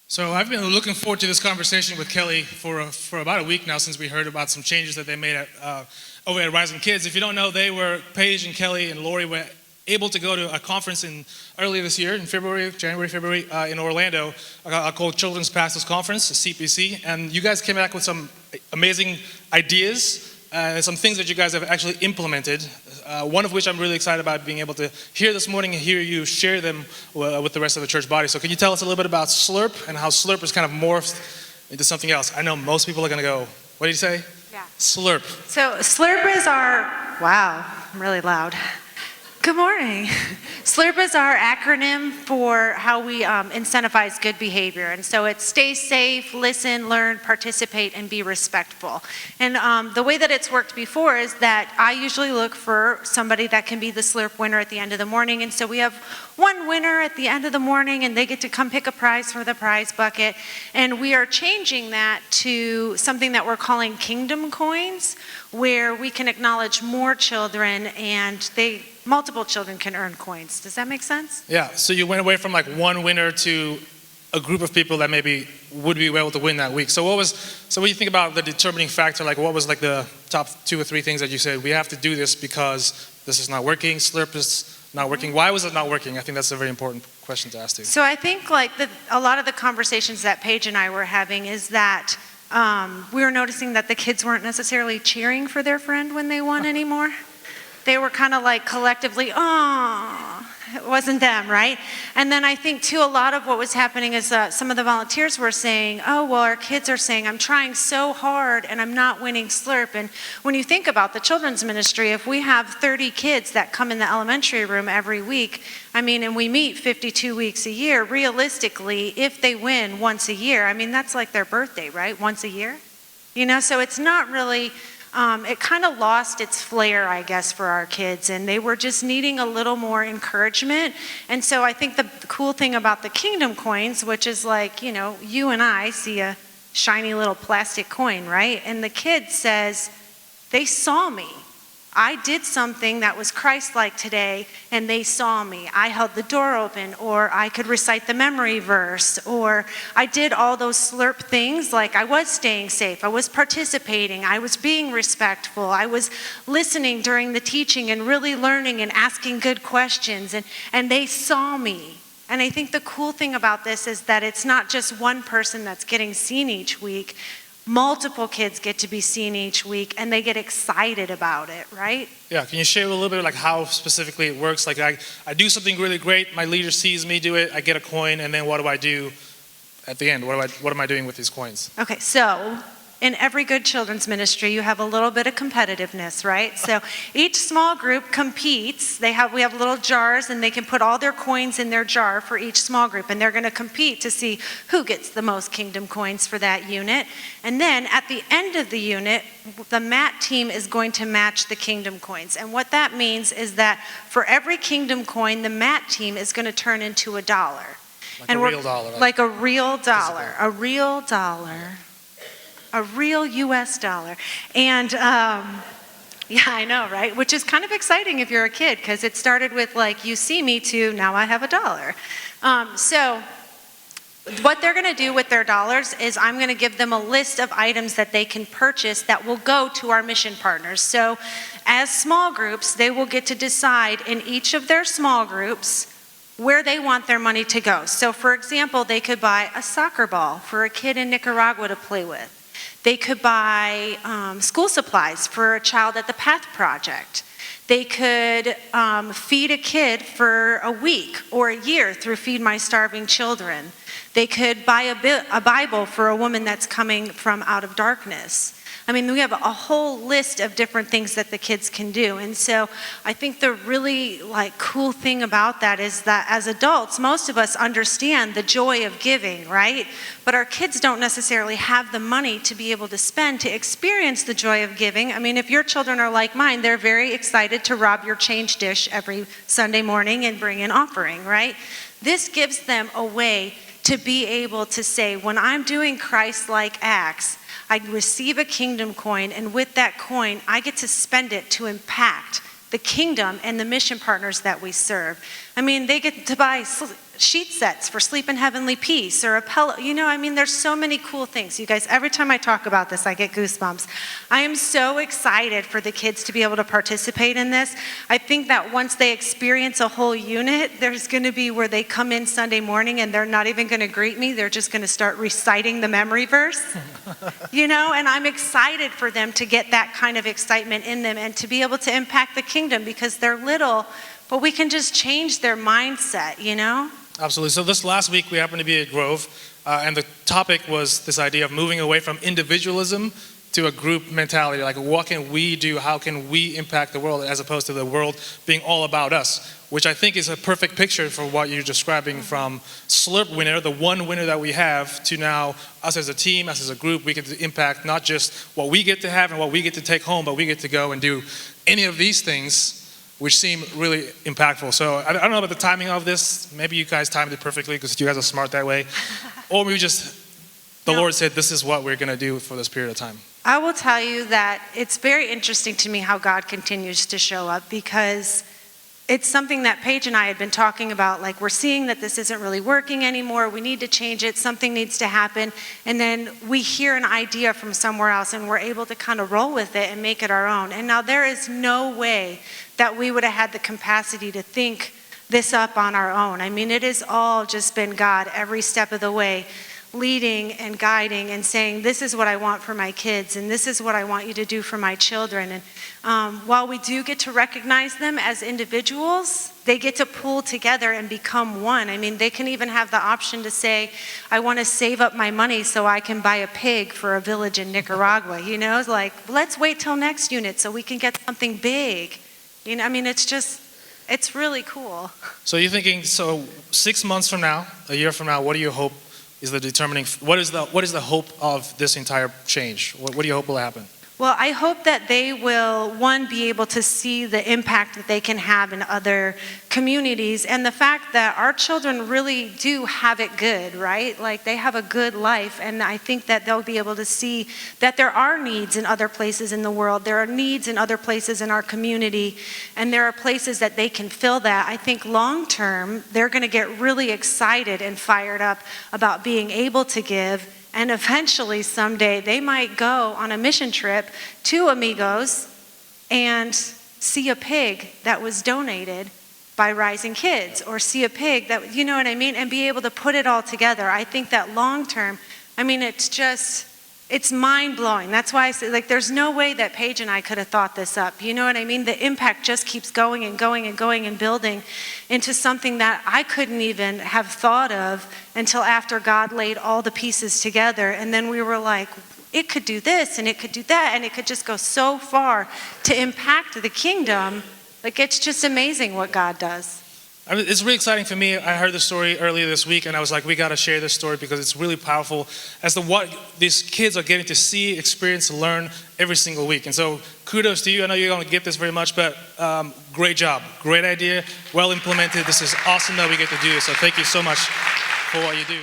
So I've been looking forward to this conversation with Kelly for about a week now since we heard about some changes that they made over at Rising Kids. If you don't know, Paige and Kelly and Lori were able to go to a conference earlier this year in January, February, in Orlando, called Children's Pastors Conference, CPC. And you guys came back with some amazing ideas, some things that you guys have actually implemented, one of which I'm really excited about being able to hear this morning and hear you share them with the rest of the church body. So can you tell us a little bit about Slurp and how Slurp has kind of morphed into something else? I know most people are going to go, what did you say? Yeah. Slurp. So Slurp is wow, I'm really loud. Good morning. SLURP is our acronym for how we incentivize good behavior. And so it's stay safe, listen, learn, participate, and be respectful. And the way that it's worked before is that I usually look for somebody that can be the SLURP winner at the end of the morning. And so we have one winner at the end of the morning, and they get to come pick a prize for the prize bucket. And we are changing that to something that we're calling Kingdom Coins, where we can acknowledge more children and multiple children can earn coins. Does that make sense? Yeah, so you went away from like one winner to a group of people that maybe would be able to win that week. So when you think about the determining factor, like what was like the top 2 or 3 things that you said, we have to do this because this is not working, Slurp is not working. Why was it not working? I think that's a very important question to ask too. So I think like a lot of the conversations that Paige and I were having is that we were noticing that the kids weren't necessarily cheering for their friend when they won anymore. They were kind of like collectively, oh, it wasn't them, right? And then I think too, a lot of what was happening is some of the volunteers were saying, oh, well, our kids are saying, I'm trying so hard and I'm not winning Slurp. And when you think about the children's ministry, if we have 30 kids that come in the elementary room every week, and we meet 52 weeks a year, realistically, if they win once a year, that's like their birthday, right? Once a year? So it's not really... it kind of lost its flair, I guess, for our kids, and they were just needing a little more encouragement. And so I think the cool thing about the Kingdom Coins, which is like, you and I see a shiny little plastic coin, right? And the kid says, they saw me. I did something that was Christ-like today, and they saw me. I held the door open, or I could recite the memory verse, or I did all those Slurp things, like I was staying safe, I was participating, I was being respectful, I was listening during the teaching and really learning and asking good questions, and they saw me. And I think the cool thing about this is that it's not just one person that's getting seen each week. Multiple kids get to be seen each week, and they get excited about it, right? Yeah, can you share a little bit like how specifically it works? Like I do something really great, my leader sees me do it, I get a coin, and then what do I do at the end? What am I doing with these coins? Okay, so in every good children's ministry, you have a little bit of competitiveness, right? So each small group competes. We have little jars, and they can put all their coins in their jar for each small group, and they're going to compete to see who gets the most Kingdom Coins for that unit. And then at the end of the unit, the MAT team is going to match the Kingdom Coins. And what that means is that for every Kingdom Coin, the MAT team is going to turn into $1. Like a real dollar. Like a real dollar. A real dollar. A real US dollar. And yeah, I know, right? Which is kind of exciting if you're a kid, because it started with like, you see me to now I have $1. So what they're going to do with their dollars is I'm going to give them a list of items that they can purchase that will go to our mission partners. So as small groups, they will get to decide in each of their small groups where they want their money to go. So for example, they could buy a soccer ball for a kid in Nicaragua to play with. They could buy school supplies for a child at the Path Project. They could feed a kid for a week or a year through Feed My Starving Children. They could buy a Bible for a woman that's coming from out of darkness. We have a whole list of different things that the kids can do. And so I think the really cool thing about that is that as adults, most of us understand the joy of giving, right? But our kids don't necessarily have the money to be able to spend to experience the joy of giving. If your children are like mine, they're very excited to rob your change dish every Sunday morning and bring an offering, right? This gives them a way to be able to say, when I'm doing Christ-like acts, I receive a Kingdom Coin, and with that coin, I get to spend it to impact the kingdom and the mission partners that we serve. They get to buy sheet sets for Sleep in Heavenly Peace, or a pillow. You know, I mean, there's so many cool things. You guys, every time I talk about this, I get goosebumps. I am so excited for the kids to be able to participate in this. I think that once they experience a whole unit, there's going to be where they come in Sunday morning and they're not even going to greet me. They're just going to start reciting the memory verse. You know, and I'm excited for them to get that kind of excitement in them and to be able to impact the kingdom, because they're little, but we can just change their mindset, you know? Absolutely. So this last week we happened to be at Grove, and the topic was this idea of moving away from individualism to a group mentality. Like, what can we do? How can we impact the world, as opposed to the world being all about us? Which I think is a perfect picture for what you're describing, from Slurp winner, the one winner that we have, to now us as a team, us as a group. We get to impact not just what we get to have and what we get to take home, but we get to go and do any of these things, which seem really impactful. So I don't know about the timing of this. Maybe you guys timed it perfectly because you guys are smart that way. Or maybe just the Lord said, this is what we're going to do for this period of time. I will tell you that it's very interesting to me how God continues to show up, because it's something that Paige and I had been talking about. Like, we're seeing that this isn't really working anymore. We need to change it. Something needs to happen. And then we hear an idea from somewhere else and we're able to kind of roll with it and make it our own. And now there is no way that we would have had the capacity to think this up on our own. I mean, it has all just been God every step of the way, leading and guiding and saying, this is what I want for my kids, and this is what I want you to do for my children. And while we do get to recognize them as individuals, they get to pull together and become one. I mean, they can even have the option to say, I want to save up my money so I can buy a pig for a village in Nicaragua. You know, it's like, let's wait till next unit so we can get something big. You know, I mean, it's really cool. So you're thinking, so 6 months from now, a year from now, what do you hope is the determining, what is the hope of this entire change? What do you hope will happen? Well, I hope that they will, one, be able to see the impact that they can have in other communities, and the fact that our children really do have it good, right? Like, they have a good life, and I think that they'll be able to see that there are needs in other places in the world. There are needs in other places in our community, and there are places that they can fill that. I think long term, they're going to get really excited and fired up about being able to give. And eventually, someday, they might go on a mission trip to Amigos and see a pig that was donated by Rising Kids, or see a pig that, you know what I mean, and be able to put it all together. I think that long term, I mean, it's mind-blowing. That's why I say, like, there's no way that Paige and I could have thought this up. You know what I mean? The impact just keeps going and going and going and building into something that I couldn't even have thought of until after God laid all the pieces together. And then we were like, it could do this and it could do that, and it could just go so far to impact the kingdom. Like, it's just amazing what God does. I mean, it's really exciting for me. I heard the story earlier this week, and I was like, we got to share this story because it's really powerful as to what these kids are getting to see, experience, learn every single week. And so kudos to you. I know you don't get this very much, but great job. Great idea. Well implemented. This is awesome that we get to do this. So thank you so much for what you do.